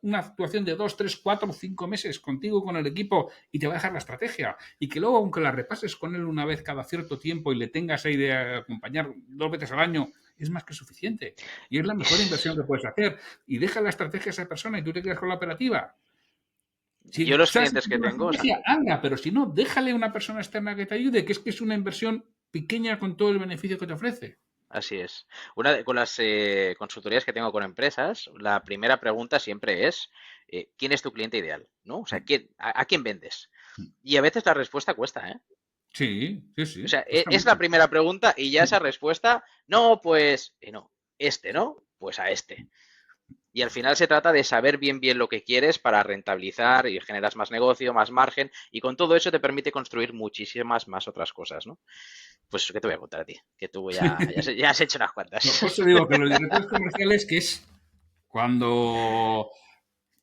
una actuación de 2, 3, 4, 5 meses contigo, con el equipo, y te va a dejar la estrategia. Y que luego, aunque la repases con él una vez cada cierto tiempo y le tengas ahí de acompañar 2 veces al año, es más que suficiente. Y es la mejor inversión Es- que puedes hacer. Y deja la estrategia a esa persona y tú te quedas con la operativa. Yo Si los sabes clientes hacer que una tengo, o sea, estrategia, anda, pero si no, déjale a una persona externa que te ayude, que es una inversión pequeña con todo el beneficio que te ofrece. así es. Con las consultorías que tengo con empresas, la primera pregunta siempre es, ¿quién es tu cliente ideal? ¿No? O sea, ¿a quién vendes? Y a veces la respuesta cuesta, ¿eh? Sí, sí, O sí, sea, cuesta es la mucho. primera pregunta y ya esa respuesta, no, pues, no, este, ¿no? Pues a este. Y al final se trata de saber bien lo que quieres para rentabilizar y generas más negocio, más margen, y con todo eso te permite construir muchísimas más otras cosas, ¿no? Pues, ¿qué te voy a contar a ti? Que tú ya has hecho unas No, cuantas. por eso digo que los directores comerciales, que es cuando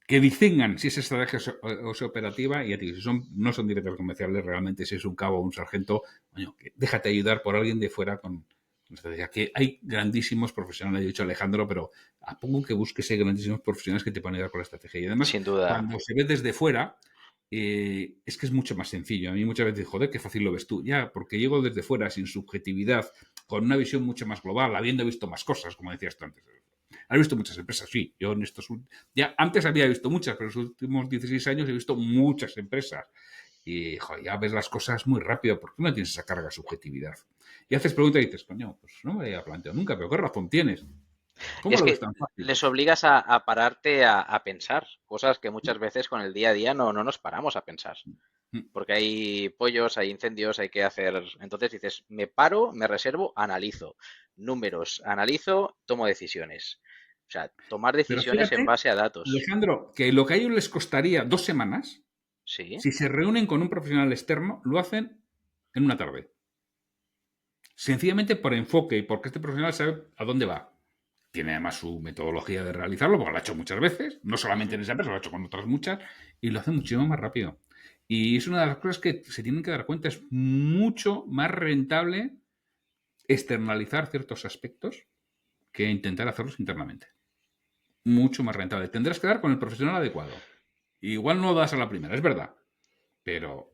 que distingan si es estrategia o es operativa, y ya te digo, si no son directores comerciales, realmente si es un cabo o un sargento, coño, déjate ayudar por alguien de fuera con estrategia. Que hay grandísimos profesionales, he dicho Alejandro, pero a poco que busques hay grandísimos profesionales que te pueden ayudar con la estrategia. Y además, Sin duda. cuando se ve desde fuera, es que es mucho más sencillo. A mí muchas veces, joder, qué fácil lo ves tú. Ya, porque llego desde fuera, sin subjetividad, con una visión mucho más global, habiendo visto más cosas, como decías tú antes. Has visto muchas empresas, sí. Yo en ya antes había visto muchas, pero en los últimos 16 años he visto muchas empresas. Y joder, ya ves las cosas muy rápido, porque no tienes esa carga de subjetividad. Y haces preguntas y dices, coño, pues no me había planteado nunca, pero ¿qué razón tienes? ¿Cómo Es lo ves que tan fácil? les obligas a pararte a pensar, cosas que muchas veces con el día a día no nos paramos a pensar. Porque hay pollos, hay incendios, hay que hacer. Entonces dices, me paro, me reservo, analizo números, analizo, tomo decisiones. O sea, tomar Pero decisiones en fíjate, base a datos. Alejandro, que lo que a ellos les costaría 2 semanas, Sí, si se reúnen con un profesional externo, lo hacen en una tarde. Sencillamente por enfoque y porque este profesional sabe a dónde va. Tiene además su metodología de realizarlo, porque lo ha hecho muchas veces, no solamente ujú, en esa empresa, lo ha hecho con otras muchas, y lo hace muchísimo más rápido. Y es una de las cosas que se tienen que dar cuenta, es mucho más rentable externalizar ciertos aspectos que intentar hacerlos internamente. Mucho más rentable. Tendrás que dar con el profesional adecuado. Igual no lo das a la primera, es verdad, pero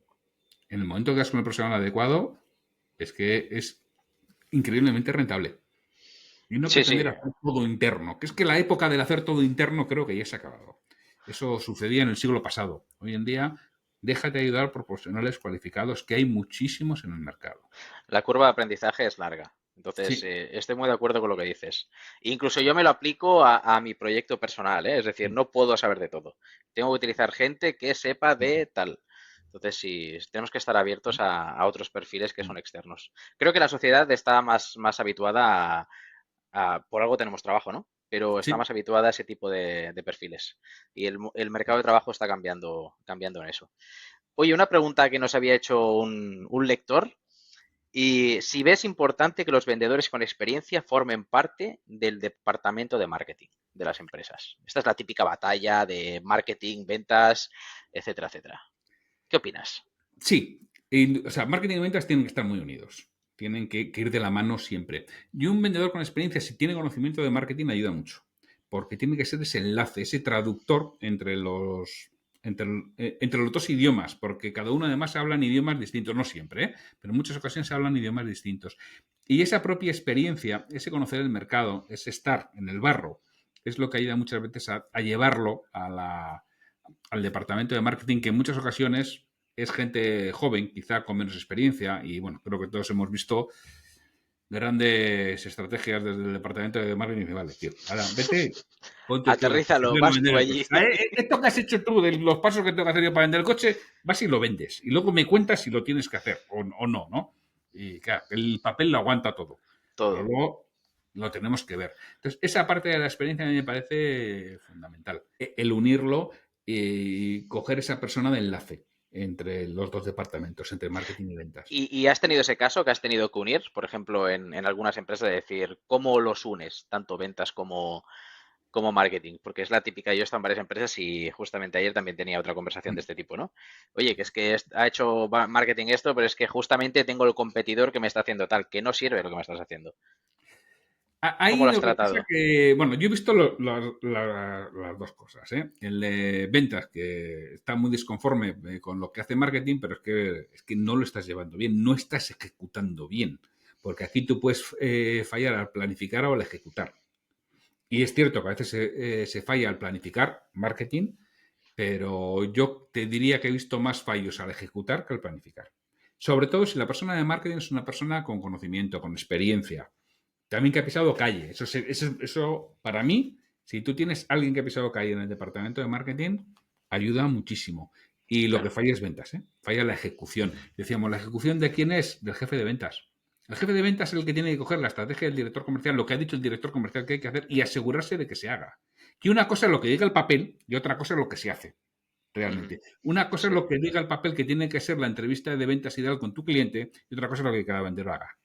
en el momento que das con el profesional adecuado, es que es increíblemente rentable. y no Sí, sí. pretender hacer todo interno, que es que la época del hacer todo interno creo que ya se ha acabado. Eso sucedía en el siglo pasado. Hoy en día, déjate ayudar por profesionales cualificados, que hay muchísimos en el mercado. La curva de aprendizaje es larga. Entonces, Sí. estoy muy de acuerdo con lo que dices. Incluso yo me lo aplico a mi proyecto personal, ¿eh? Es decir, no puedo saber de todo. Tengo que utilizar gente que sepa de tal. Entonces, sí, tenemos que estar abiertos a otros perfiles que son externos. Creo que la sociedad está más habituada por algo tenemos trabajo, ¿no? Pero está Sí. más habituada a ese tipo de perfiles. Y el mercado de trabajo está cambiando en eso. Oye, una pregunta que nos había hecho un lector. Y si ves importante que los vendedores con experiencia formen parte del departamento de marketing de las empresas. Esta es la típica batalla de marketing, ventas, etcétera, etcétera. ¿Qué opinas? Sí, o sea, marketing y ventas tienen que estar muy unidos. Tienen que ir de la mano siempre. Y un vendedor con experiencia, si tiene conocimiento de marketing, ayuda mucho. Porque tiene que ser ese enlace, ese traductor entre los dos idiomas. Porque cada uno además habla en idiomas distintos. No siempre, ¿eh? Pero en muchas ocasiones se hablan idiomas distintos. Y esa propia experiencia, ese conocer el mercado, ese estar en el barro, es lo que ayuda muchas veces a llevarlo al departamento de marketing, que en muchas ocasiones es gente joven, quizá con menos experiencia, y bueno, creo que todos hemos visto grandes estrategias desde el departamento de marketing y dice, vale, tío, ahora vete, ponte tú a Aterrízalo, vas vender tú el coche. allí. O sea, esto que has hecho tú, de los pasos que tengo que hacer yo para vender el coche, vas y lo vendes. Y luego me cuentas si lo tienes que hacer o no, ¿no? Y claro, el papel lo aguanta todo. Pero Todo. luego lo tenemos que ver. Entonces, esa parte de la experiencia a mí me parece fundamental. El unirlo y coger esa persona de enlace entre los dos departamentos, entre marketing y ventas. ¿Y has tenido ese caso que has tenido que unir, por ejemplo, en algunas empresas, de decir, ¿cómo los unes, tanto ventas como marketing? Porque es la típica, yo he estado en varias empresas y justamente ayer también tenía otra conversación de este tipo, ¿no? Oye, que es que ha hecho marketing esto, pero es que justamente tengo el competidor que me está haciendo tal, que no sirve lo que me estás haciendo. ¿Cómo Ahí lo has lo que pasa tratado? que, bueno, yo he visto las dos cosas, ¿eh? El de ventas, que está muy disconforme con lo que hace marketing, pero es que no lo estás llevando bien, no estás ejecutando bien, porque aquí tú puedes fallar al planificar o al ejecutar. Y es cierto que a veces se falla al planificar marketing, pero yo te diría que he visto más fallos al ejecutar que al planificar. Sobre todo si la persona de marketing es una persona con conocimiento, con experiencia, también que ha pisado calle. Eso, para mí, si tú tienes alguien que ha pisado calle en el departamento de marketing, ayuda muchísimo. Y lo que Claro. falla es ventas, ¿eh? Falla la ejecución. Decíamos, ¿la ejecución de quién es? Del jefe de ventas. El jefe de ventas es el que tiene que coger la estrategia del director comercial, lo que ha dicho el director comercial que hay que hacer y asegurarse de que se haga. Que una cosa es lo que diga el papel y otra cosa es lo que se hace Ujú. realmente. Una cosa es Sí. lo que diga el papel que tiene que ser la entrevista de ventas ideal con tu cliente y otra cosa es lo que cada vendedor haga,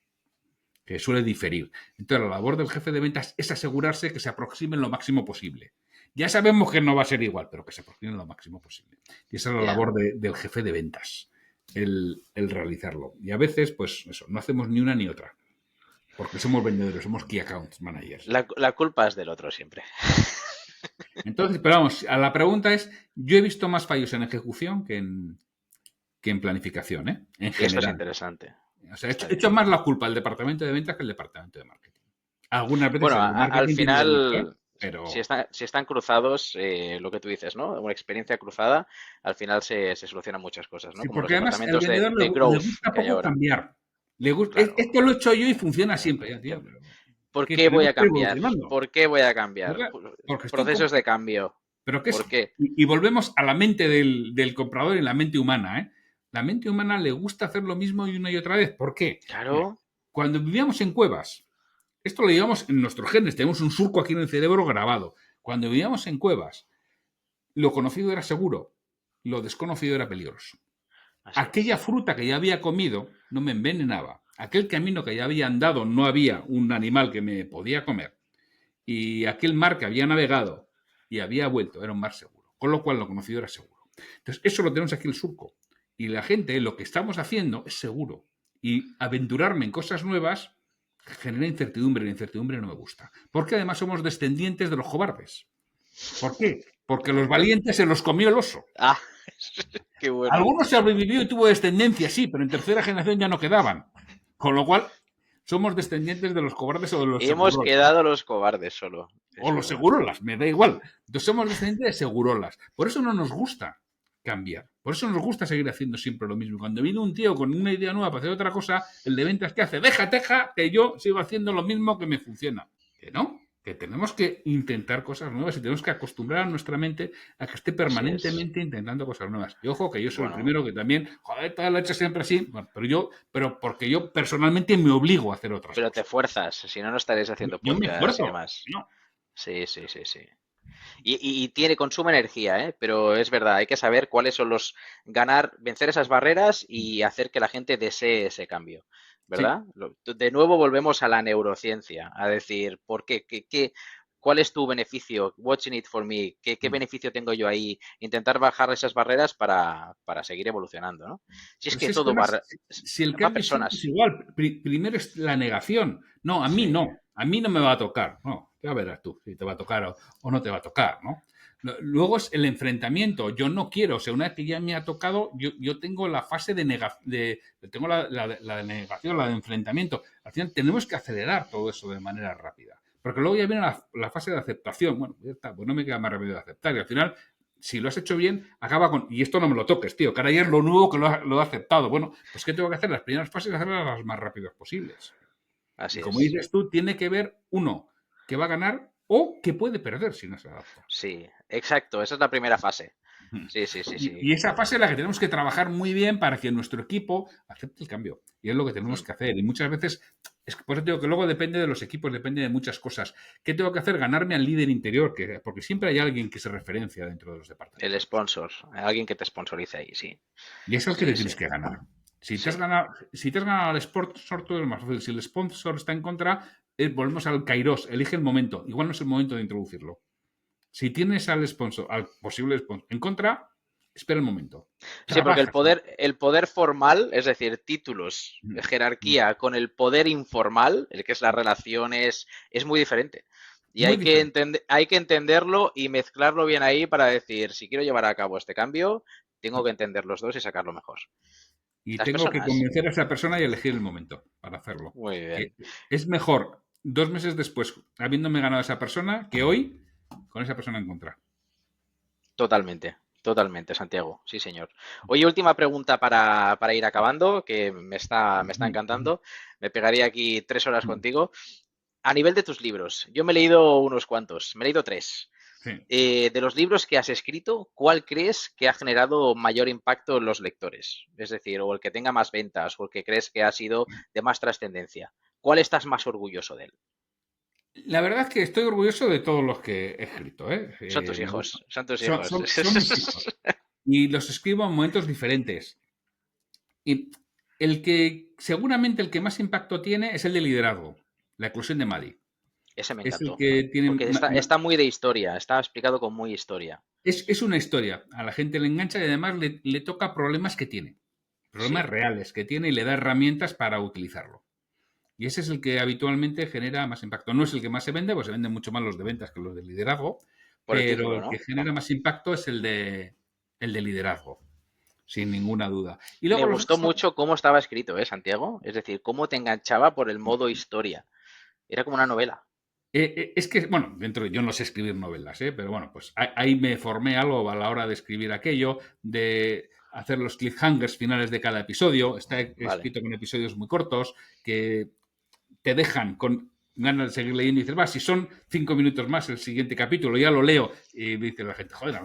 que suele diferir. Entonces, la labor del jefe de ventas es asegurarse que se aproximen lo máximo posible. Ya sabemos que no va a ser igual, pero que se aproximen lo máximo posible. Y esa es la Ya. labor del jefe de ventas, el realizarlo. Y a veces, pues eso, no hacemos ni una ni otra, porque somos vendedores, somos key account managers. La culpa es del otro siempre. Entonces, pero vamos, a la pregunta es, yo he visto más fallos en ejecución que en planificación, ¿eh? En Esto es general. interesante. O sea, Está he hecho bien. más la culpa al departamento de ventas que al departamento de marketing. Algunas veces Bueno, el de al marketing tiene que ayudar, ¿eh? final, si, Pero si están cruzados, lo que tú dices, ¿no? Una experiencia cruzada, al final se solucionan muchas cosas, ¿no? sí, Como los porque además al departamentos vendedor de le growth gusta que hay poco ahora. cambiar. Claro. Esto lo he hecho yo y funciona siempre. Ya, tío, pero ¿Por que qué voy tenemos a que ir cambiar? evolucionando. ¿Por qué voy a cambiar? ¿Verdad? Porque estoy Procesos de cambio. pero que ¿Por es, qué? y volvemos a la mente del comprador y la mente humana, ¿eh? La mente humana le gusta hacer lo mismo y una y otra vez. ¿Por qué? Mira, Claro. cuando vivíamos en cuevas, esto lo llevamos en nuestros genes, tenemos un surco aquí en el cerebro grabado. Cuando vivíamos en cuevas, lo conocido era seguro, lo desconocido era peligroso. Así Aquella es. fruta que ya había comido no me envenenaba. Aquel camino que ya había andado no había un animal que me podía comer. Y aquel mar que había navegado y había vuelto era un mar seguro. Con lo cual lo conocido era seguro. Entonces, eso lo tenemos aquí en el surco. Y la gente, lo que estamos haciendo es seguro. Y aventurarme en cosas nuevas genera incertidumbre. La incertidumbre no me gusta. Porque además somos descendientes de los cobardes. ¿Por qué? Porque los valientes se los comió el oso. Ah, qué bueno. Algunos sobrevivió y tuvo descendencia, sí, pero en tercera generación ya no quedaban. Con lo cual, somos descendientes de los cobardes o de los Hemos seguros. quedado los cobardes solo. O Es los verdad. segurolas, me da igual. Entonces somos descendientes de segurolas. Por eso no nos gusta cambiar. Por eso nos gusta seguir haciendo siempre lo mismo. Cuando viene un tío con una idea nueva para hacer otra cosa, el de ventas, ¿qué hace? Deja, que yo sigo haciendo lo mismo que me funciona. Que no, que tenemos que intentar cosas nuevas y tenemos que acostumbrar a nuestra mente a que esté Así es. permanentemente intentando cosas nuevas. Y ojo, que yo soy el Bueno, primero que también, joder, toda la hecho siempre así, bueno, pero porque yo personalmente me obligo a hacer otras pero te cosas. fuerzas, si no, no estaréis haciendo Yo me podcast y esfuerzo. demás. No. Sí, sí, sí, sí. Y tiene, consume energía, ¿eh? Pero es verdad, hay que saber cuáles son los vencer esas barreras y hacer que la gente desee ese cambio, Sí. ¿verdad? De nuevo volvemos a la neurociencia, a decir, ¿por qué? ¿Cuál es tu beneficio? What's in it for me? ¿Qué beneficio tengo yo ahí? Intentar bajar esas barreras para seguir evolucionando, ¿no? Si es Pero que si es que todo además, si el va a cambio siempre es personas. igual, primero es la negación. No, Sí, a mí no me va a tocar. No, ya verás tú si te va a tocar o no te va a tocar, ¿no? Luego es el enfrentamiento. Yo no quiero, o sea, una vez que ya me ha tocado, yo tengo la fase de negación, tengo la de negación, la de enfrentamiento. Al final tenemos que acelerar todo eso de manera rápida. Porque luego ya viene la fase de aceptación. Bueno, ya está, pues no me queda más remedio de aceptar. Y al final si lo has hecho bien, acaba con, y esto no me lo toques, tío, que ahora ya es lo nuevo que lo ha aceptado. Bueno, pues ¿qué tengo que hacer? Las primeras fases, hacerlas las más rápidas posibles. Y así como es. dices tú, tiene que ver uno que va a ganar o que puede perder si no se adapta. Sí, exacto, esa es la primera fase. Sí, sí, sí, sí. Y esa fase es la que tenemos que trabajar muy bien para que nuestro equipo acepte el cambio. Y es lo que tenemos Mm. que hacer. Y muchas veces, es que por eso digo que luego depende de los equipos, depende de muchas cosas. ¿Qué tengo que hacer? Ganarme al líder interior, porque siempre hay alguien que se referencia dentro de los El departamentos. sponsor, alguien que te sponsorice ahí, sí. Y es el que te Sí, tienes sí, que ganar. sí. Si te has ganado al sponsor, todo es más fácil. Si el sponsor está en contra, volvemos al Kairos, elige el momento. Igual no es el momento de introducirlo. Si tienes al sponsor, al posible sponsor en contra, espera el momento. Sí, porque Trabaja. el poder formal, es decir, títulos, Mm, mm. jerarquía, con el poder informal, el que es las relaciones, es muy diferente. Y Muy diferente. hay que entenderlo y mezclarlo bien ahí para decir, si quiero llevar a cabo este cambio, tengo que entender los dos y sacarlo mejor. Y Las tengo que personas, convencer a esa persona y elegir el momento para hacerlo. muy bien. Que es mejor 2 meses después, habiéndome ganado a esa persona, que hoy con esa persona en contra. Totalmente, totalmente, Santiago. Sí, señor. Oye, última pregunta para ir acabando, que me está encantando. Me pegaría aquí 3 horas contigo. A nivel de tus libros, yo me he leído unos cuantos, me he leído tres. Sí. De los libros que has escrito, ¿cuál crees que ha generado mayor impacto en los lectores? Es decir, o el que tenga más ventas, o el que crees que ha sido de más trascendencia. ¿Cuál estás más orgulloso de él? La verdad es que estoy orgulloso de todos los que he escrito, ¿eh? Son tus Me gusta. hijos, son tus hijos. Son mis hijos. Y los escribo en momentos diferentes. Y seguramente el que más impacto tiene es el de liderazgo, la eclosión de Maddie. Ese me Es el encantó, que tiene. porque está muy de historia, está explicado con muy historia. Es una historia. A la gente le engancha y además le toca problemas que tiene. Problemas Sí, reales que tiene y le da herramientas para utilizarlo. Y ese es el que habitualmente genera más impacto. No es el que más se vende, pues se venden mucho más los de ventas que los de liderazgo, por el pero título, el que ¿no? genera más impacto es el de liderazgo, sin ninguna duda. Y Me luego los gustó otros son. mucho cómo estaba escrito, Santiago? Es decir, cómo te enganchaba por el modo historia. Era como una novela. Es que, bueno, yo no sé escribir novelas, pero bueno, pues ahí me formé algo a la hora de escribir aquello, de hacer los cliffhangers finales de cada episodio. Está Vale. escrito con episodios muy cortos que te dejan con ganas de seguir leyendo y dices, va, si son 5 minutos más el siguiente capítulo, ya lo leo. Y me dice la gente, joder,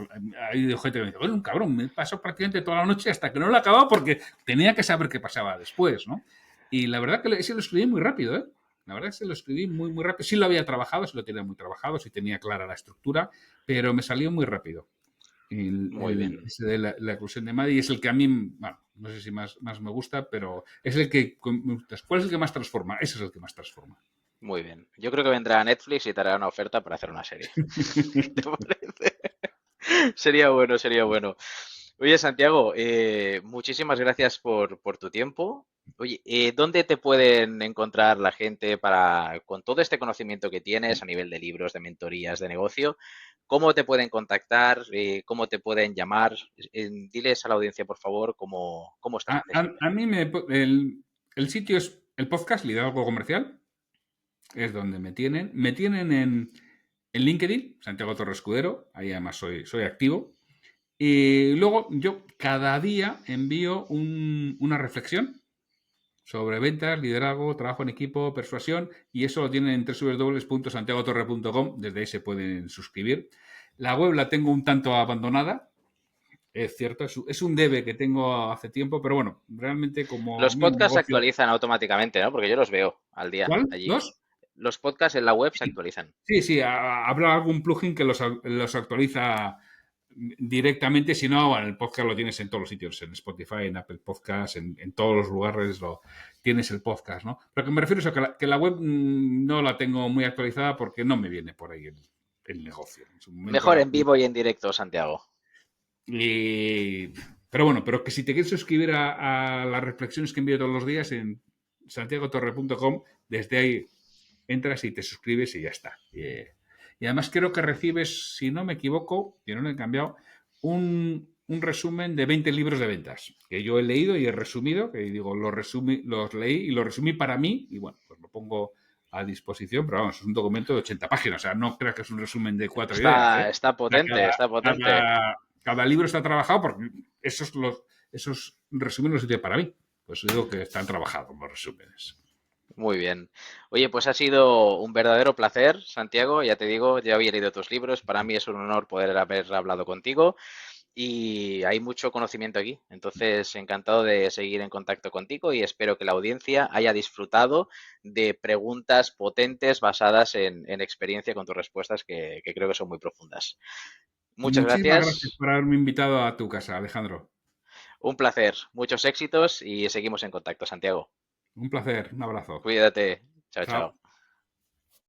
hay gente que me dice, bueno, un cabrón, me pasó prácticamente toda la noche hasta que no lo acababa porque tenía que saber qué pasaba después, ¿no? Y la verdad que ese lo escribí muy rápido, ¿eh? La verdad es que lo escribí muy, muy rápido. Sí lo había trabajado, sí lo tenía muy trabajado, sí tenía clara la estructura, pero me salió muy rápido. Muy bien. Ese de la eclosión de Maddie es el que a mí, bueno, no sé si más me gusta, pero es el que, ¿cuál es el que más transforma? Ese es el que más transforma. Muy bien. Yo creo que vendrá a Netflix y te hará una oferta para hacer una serie. ¿Qué te parece? Sería bueno, sería bueno. Oye, Santiago, muchísimas gracias por tu tiempo. Oye, ¿dónde te pueden encontrar la gente con todo este conocimiento que tienes a nivel de libros, de mentorías, de negocio? ¿Cómo te pueden contactar? ¿Cómo te pueden llamar? Diles a la audiencia, por favor, cómo estás A accesible. mí el sitio es el podcast Liderazgo Comercial, es donde me tienen. Me tienen en LinkedIn, Santiago Torres Escudero, ahí además soy activo. Y luego yo cada día envío una reflexión sobre ventas, liderazgo, trabajo en equipo, persuasión, y eso lo tienen en www.santiagotorre.com, desde ahí se pueden suscribir. La web la tengo un tanto abandonada, es cierto, es un debe que tengo hace tiempo, pero bueno, realmente como Los mi podcasts se negocio... actualizan automáticamente, ¿no? Porque yo los veo al día ¿Cuál? allí. ¿Dos? Los podcasts en la web se actualizan. Sí, sí, habrá algún plugin que los actualiza directamente, si no, bueno, el podcast lo tienes en todos los sitios, en Spotify, en Apple Podcasts, en todos los lugares tienes el podcast, ¿no? Pero que me refiero a eso, que la web no la tengo muy actualizada porque no me viene por ahí el negocio. En su momento Mejor era... en vivo y en directo, Santiago. Y, pero bueno, pero que si te quieres suscribir a las reflexiones que envío todos los días en santiagotorre.com, desde ahí entras y te suscribes y ya está. Y además creo que recibes, si no me equivoco, que no lo he cambiado, un resumen de 20 libros de ventas que yo he leído y he resumido, que digo, los leí y lo resumí para mí y bueno, pues lo pongo a disposición, pero vamos, es un documento de 80 páginas, o sea, no creas que es un resumen de 4 ideas, ¿eh? Está O sea, potente, está potente. cada libro está trabajado porque esos resúmenes los hice para mí. Pues digo que están trabajados los resúmenes. Muy bien. Oye, pues ha sido un verdadero placer, Santiago. Ya te digo, ya había leído tus libros. Para mí es un honor poder haber hablado contigo y hay mucho conocimiento aquí. Entonces, encantado de seguir en contacto contigo y espero que la audiencia haya disfrutado de preguntas potentes basadas en experiencia con tus respuestas que creo que son muy profundas. Muchas Muchísimas gracias gracias. por haberme invitado a tu casa, Alejandro. Un placer. Muchos éxitos y seguimos en contacto, Santiago. Un placer, un abrazo. Cuídate. Chao, Chao. chao.